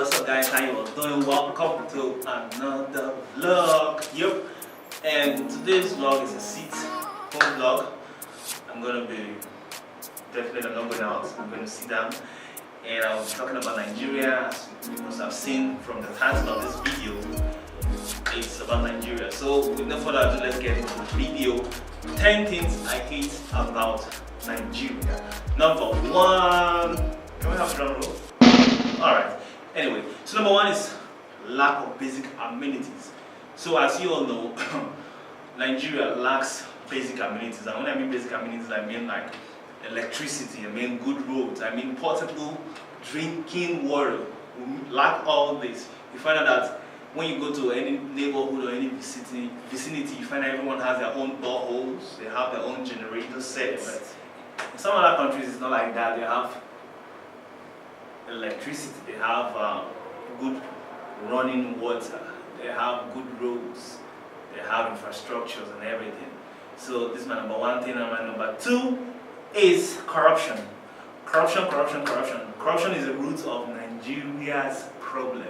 what's up guys, how you all doing? Welcome to another vlog. Yep. And today's vlog is a sit-home vlog. I'm gonna be definitely not going out. I'm gonna sit down and I'll be talking about Nigeria. As you must have seen from the title of this video, it's about Nigeria. So with no further ado, let's get into the video. 10 things I hate about Nigeria. Number 1, can we have a drum roll? Alright, anyway, so number 1 is lack of basic amenities. So as you all know, Nigeria lacks basic amenities. And when I mean basic amenities, I mean like electricity, I mean good roads, I mean portable drinking water. We lack all this. You find out that when you go to any neighborhood or any vicinity, you find that everyone has their own boreholes, they have their own generator sets. In some other countries, it's not like that. They have electricity, they have good running water, they have good roads, they have infrastructures and everything. So this is my number 1 thing. And my number 2 is corruption. Corruption is the root of Nigeria's problem,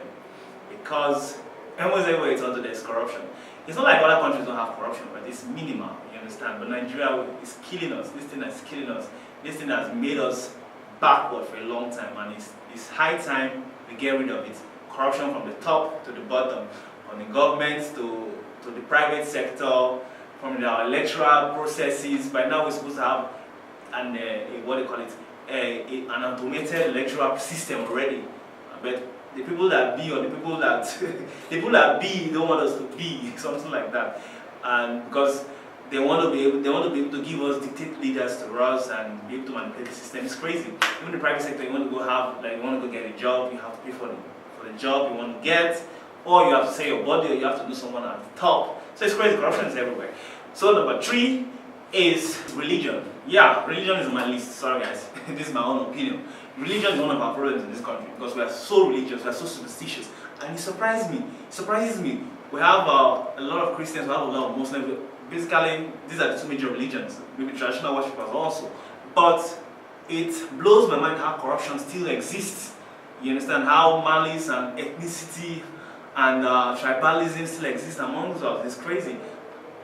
because almost everywhere it's under there's corruption. It's not like other countries don't have corruption, but it's minimal, you understand? But Nigeria is killing us. This thing is killing us. This thing has made us backward for a long time, and it's high time we get rid of it. Corruption from the top to the bottom, from the government to the private sector, from the electoral processes. By now we're supposed to have an automated electoral system already. But the people that be, or the people that be don't want us to be, something like that. And because they want to be able to give us dictate leaders to us and be able to manipulate the system. It's crazy. Even the private sector, you want to go get a job, you have to pay for the job you want to get, or you have to sell your body, or you have to do someone at the top. So it's crazy. Corruption is everywhere. So number 3 is religion. Yeah, religion is on my list. Sorry guys, this is my own opinion. Religion is one of our problems in this country because we are so religious, we are so superstitious, and it surprises me. We have a lot of Christians, we have a lot of Muslims. Basically, these are the 2 major religions, maybe traditional worshippers also. But it blows my mind how corruption still exists. You understand how malice and ethnicity and tribalism still exist amongst us. It's crazy.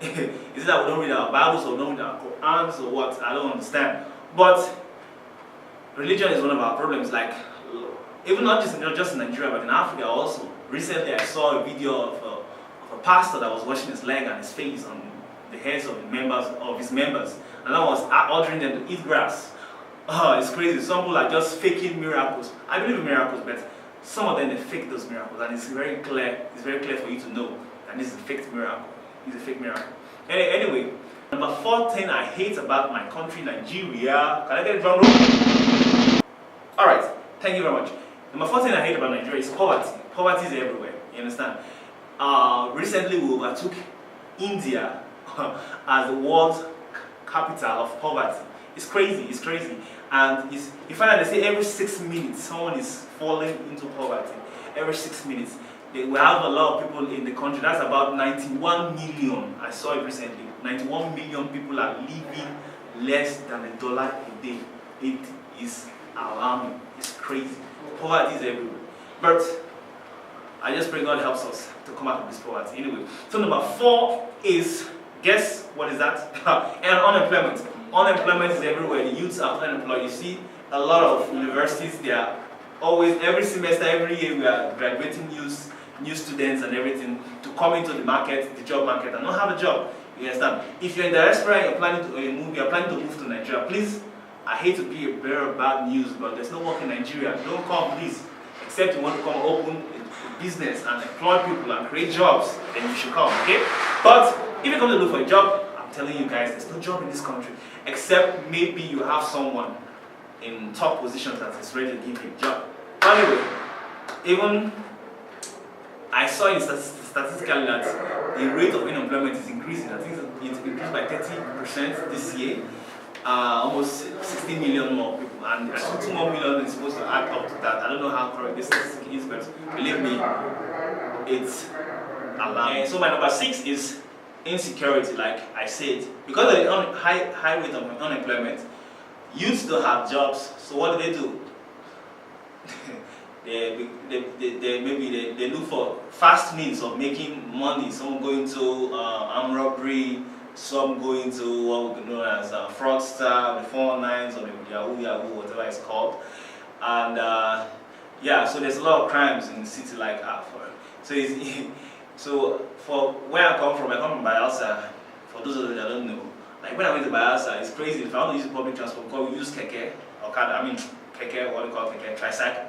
Is it that we don't read our Bibles or we don't read our Qur'ans or what? I don't understand. But religion is one of our problems. Like, even not just in Nigeria, but in Africa also. Recently, I saw a video of a pastor that was washing his leg and his face on the heads of his members, and I was ordering them to eat grass. Oh, it's crazy. Some people are just faking miracles. I believe in miracles, but some of them they fake those miracles, and it's very clear. It's very clear for you to know that this is a fake miracle. It's a fake miracle. Anyway, number 4 thing I hate about my country, Nigeria. Can I get a drum roll? All right. Thank you very much. Number 4 thing I hate about Nigeria is poverty. Poverty is everywhere. You understand? Recently, we overtook India as the world capital of poverty. It's crazy. And you find that they say every 6 minutes someone is falling into poverty. Every 6 minutes. We have a lot of people in the country. That's about 91 million. I saw it recently. 91 million people are living less than $1 a day. It is alarming. It's crazy. Poverty is everywhere. But I just pray God helps us to come out of this poverty. Anyway, so number 4 is, guess what is that? And unemployment. Unemployment is everywhere. The youths are unemployed. You see a lot of universities, they are always, every semester, every year, we are graduating new students and everything to come into the market, the job market, and not have a job. You understand? If you're in diaspora and you're planning to move to Nigeria, please, I hate to be a bearer of bad news, but there's no work in Nigeria. Don't come, please. Except you want to come open a business and employ people and create jobs, then you should come, okay? But if you come to look for a job, I'm telling you guys, there's no job in this country, except maybe you have someone in top positions that is ready to give you a job. Anyway, even I saw statistically that the rate of unemployment is increasing. I think it's increased by 30% this year. Almost 16 million more people, and 2 more million is supposed to add up to that. I don't know how correct this statistic is, but believe me, it's alarming. So my number 6 is insecurity, like I said. Because of the high rate of unemployment, youths don't have jobs, so what do? they look for fast means of making money. Some going to armed robbery, some going to what we know as fraudster, the 419s, or the Yahoo, whatever it's called. And yeah, so there's a lot of crimes in the city like that. So so for where I come from Bayelsa. For those of you that don't know, like when I went to Bayelsa, it's crazy. If I want to use public transport, because we use keke, keke, what do you call keke, tricycle.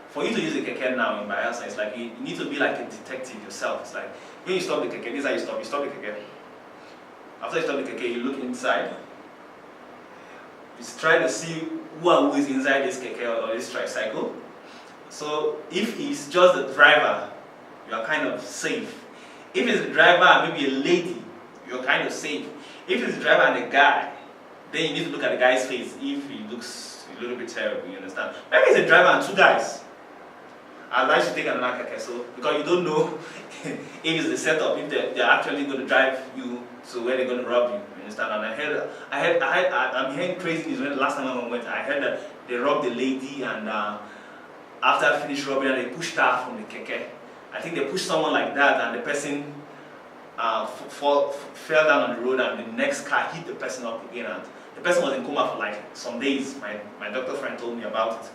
For you to use a keke now in Bayelsa, it's like you need to be like a detective yourself. It's like when you stop the keke, this is how you stop. You stop the keke. After you stop the keke, you look inside. You try to see who is inside this keke or this tricycle. So if it's just the driver, you are kind of safe. If it's the driver and maybe a lady, you're kind of safe. If it's the driver and a guy, then you need to look at the guy's face if he looks a little bit terrible, you understand? Maybe it's a driver and two guys. I'd like to take another keke, so because you don't know if it's the setup, if they're actually going to drive you to where they're going to rob you, you understand? And I'm hearing crazy news. When the last time I went, I heard that they robbed the lady, and after I finished robbing her, they pushed her from the keke. I think they pushed someone like that, and the person fell down on the road, and the next car hit the person up again, and the person was in coma for like some days. My doctor friend told me about it.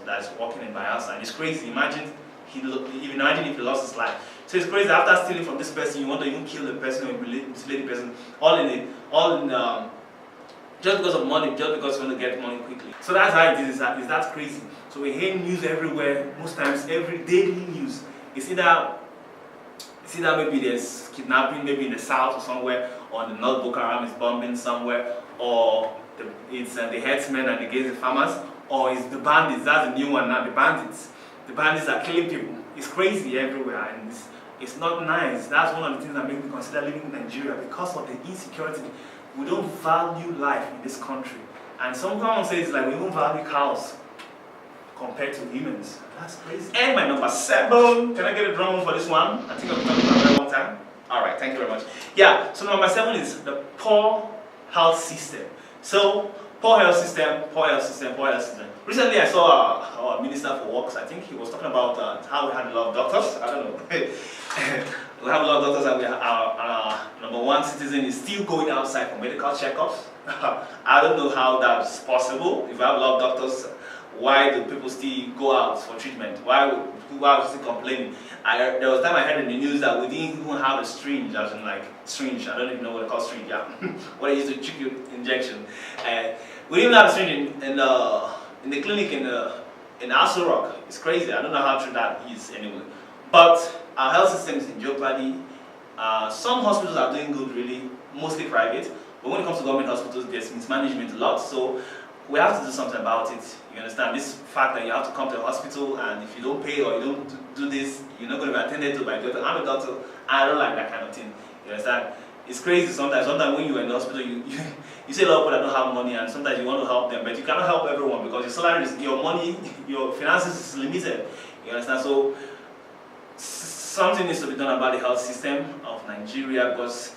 That's walking in my house, and it's crazy. Imagine if he lost his life. So it's crazy. After stealing from this person, you want to even kill the person or mutilate the person, just because of money, just because you want to get money quickly. So that's how it is. That's crazy. So we hear news everywhere. Most times, every daily news. It's either maybe there's kidnapping, maybe in the south or somewhere, or the North Boko Haram is bombing somewhere, or it's the herdsmen and the farmers, or it's the bandits. That's the new one now, the bandits. The bandits are killing people. It's crazy everywhere, and it's not nice. That's one of the things that make me consider living in Nigeria, because of the insecurity. We don't value life in this country. And someone says like we don't value cows compared to humans. That's crazy. And my number 7, can I get a drum roll for this one? I think I've done it for a very long time. Alright, thank you very much. Yeah, so number 7 is the poor health system. So, poor health system. Recently I saw our Minister for Works. I think he was talking about how we had a lot of doctors. I don't know. We have a lot of doctors, and our number 1 citizen is still going outside for medical checkups. I don't know how that's possible. If we have a lot of doctors, why do people still go out for treatment? Why are people still complaining? There was a time I heard in the news that we didn't even have a syringe, as in like syringe. I don't even know what they call syringe. Yeah, what they use to check your injection. We didn't have a syringe in the clinic in Aso Rock. It's crazy. I don't know how true that is anyway. But our health system is in jeopardy. Some hospitals are doing good, really, mostly private. But when it comes to government hospitals, there's mismanagement a lot. So we have to do something about it. You understand? This fact that you have to come to a hospital, and if you don't pay or you don't do this, you're not going to be attended to by a doctor. I'm a doctor. I don't like that kind of thing. You understand? It's crazy sometimes. Sometimes when you're in the hospital, you see a lot of people that don't have money, and sometimes you want to help them, but you cannot help everyone because your salary, your money, your finances is limited. You understand? So something needs to be done about the health system of Nigeria, because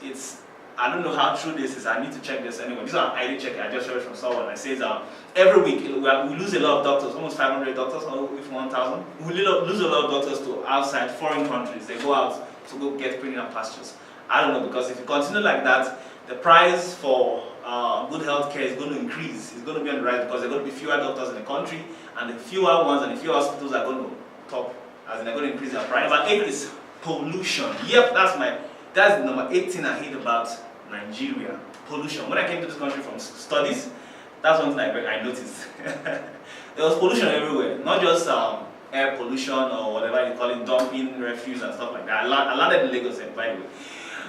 I don't know how true this is. I need to check this anyway. This is an ID check. I just heard from someone. It says every week we lose a lot of doctors, almost 500 doctors, or if 1,000. We lose a lot of doctors to outside foreign countries. They go out to go get greener pastures. I don't know, because if you continue like that, the price for good health care is going to increase. It's going to be on the rise, because there are going to be fewer doctors in the country, and the fewer ones and the fewer hospitals are going to top, as in they're going to increase their price. Number 8 is pollution. Yep, that's the number 18 I hate about Nigeria. Pollution. When I came to this country from studies, that's one thing I noticed. There was pollution everywhere, not just air pollution or whatever you call it, dumping refuse and stuff like that. I landed in Lagos, by the way.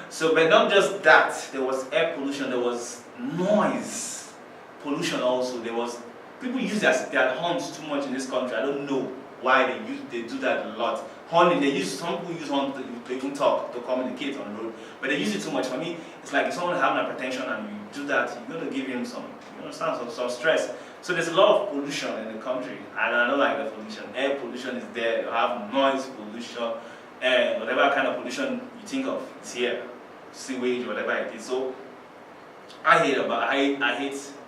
So, but not just that, there was air pollution, there was noise pollution also. There was, people use their horns too much in this country. I don't know why they do that a lot. Honey, some people use horn to even talk, to communicate on the road, but they use it too much. For me, it's like if someone having hypertension and you do that, you're going to give him some stress. So there's a lot of pollution in the country, and I don't like the pollution. Air pollution is there, you have noise pollution, and whatever kind of pollution you think of is here. Sewage, whatever it is. So I hate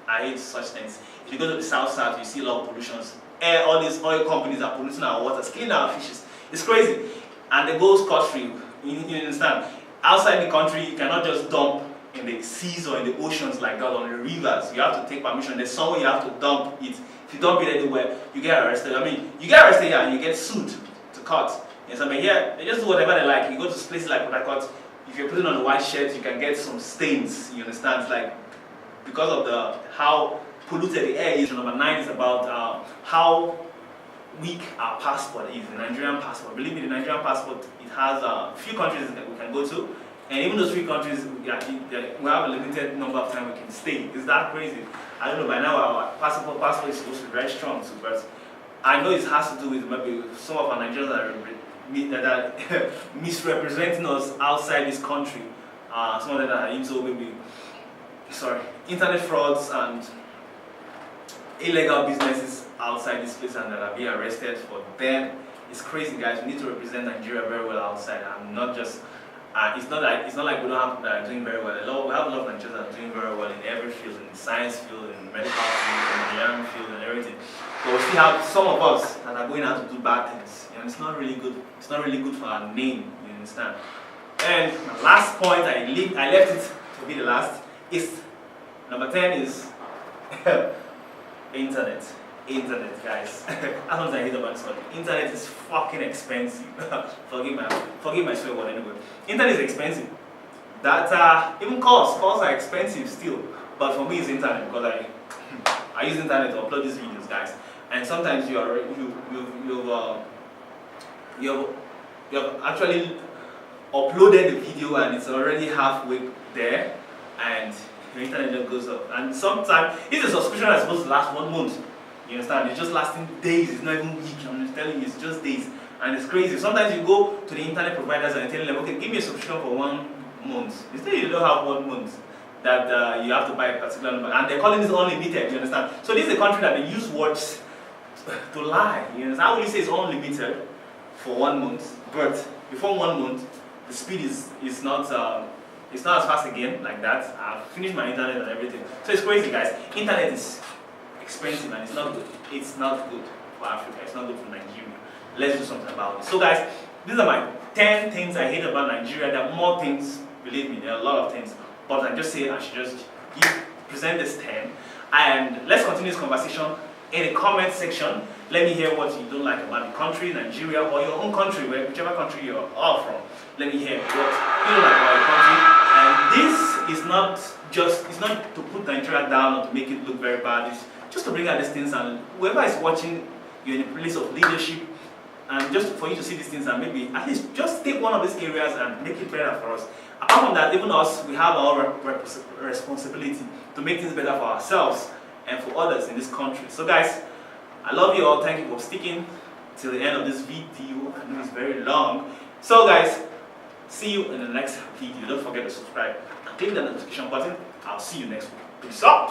I hate such things. If you go to the south, you see a lot of pollutions. All these oil companies are polluting our waters, cleaning our fishes. It's crazy. And they go scot-free. You understand? Outside the country, you cannot just dump in the seas or in the oceans like that, on the rivers. You have to take permission. There's somewhere you have to dump it. If you dump it anywhere, you get arrested. I mean, you get arrested here and you get sued to court. You know, but here, they just do whatever they like. You go to places like Port Harcourt, if you're putting on a white shirt, you can get some stains. You understand? It's like, because of how polluted the air is. Number 9 is about how weak our passport is, the Nigerian passport. Believe me, the Nigerian passport, it has a few countries that we can go to, and even those 3 countries, we have a limited number of time we can stay. Is that crazy? I don't know, by now our passport is supposed to be very strong, so, but I know it has to do with maybe some of our Nigerians that are misrepresenting us outside this country. Some of them are into maybe, internet frauds and illegal businesses outside this place and that are being arrested for them. It's crazy, guys. We need to represent Nigeria very well outside. I'm not just. It's not like we don't have people that are doing very well. We have a lot of Nigerians that are doing very well in every field, in the science field, in the medical field, in the engineering field, and everything. But we still have some of us that are going out to do bad things. And it's not really good. It's not really good for our name. You understand? And my last point, I left it to be the last. Is number 10 is internet. Internet, guys. That's what I hate about this one. Internet is fucking expensive. forgive my swear word anyway. Internet is expensive. Data, even calls are expensive still. But for me, it's internet because I use internet to upload these videos, guys. And sometimes you've actually uploaded the video and it's already halfway there, and your internet just goes up. And sometimes, if the subscription is supposed to last 1 month, you understand? It's just lasting days. It's not even weeks. I'm just telling you, it's just days, and it's crazy. Sometimes you go to the internet providers and tell them, okay, give me a subscription for 1 month. Instead, you don't have 1 month. That you have to buy a particular number, and they're calling this unlimited. You understand? So this is a country that they use words to lie. You understand? How will you say it's unlimited for 1 month, but before 1 month, the speed is not as fast again like that. I've finished my internet and everything. So it's crazy, guys. Internet is expensive and it's not good. It's not good for Africa. It's not good for Nigeria. Let's do something about it. So, guys, these are my 10 things I hate about Nigeria. There are more things. Believe me, there are a lot of things. But I just say I should just present this 10. And let's continue this conversation in the comment section. Let me hear what you don't like about the country, Nigeria, or your own country, whichever country you're all from. Let me hear what you don't like about your country. And this is not it's not to put Nigeria down or to make it look very bad. It's just to bring out these things, and whoever is watching, you're in a place of leadership, and just for you to see these things and maybe at least just take one of these areas and make it better for us. Apart from that, even us, we have our responsibility to make things better for ourselves and for others in this country. So, guys, I love you all. Thank you for sticking till the end of this video. I know it's very long. So, guys, see you in the next video. Don't forget to subscribe and click the notification button. I'll see you next week. Peace out.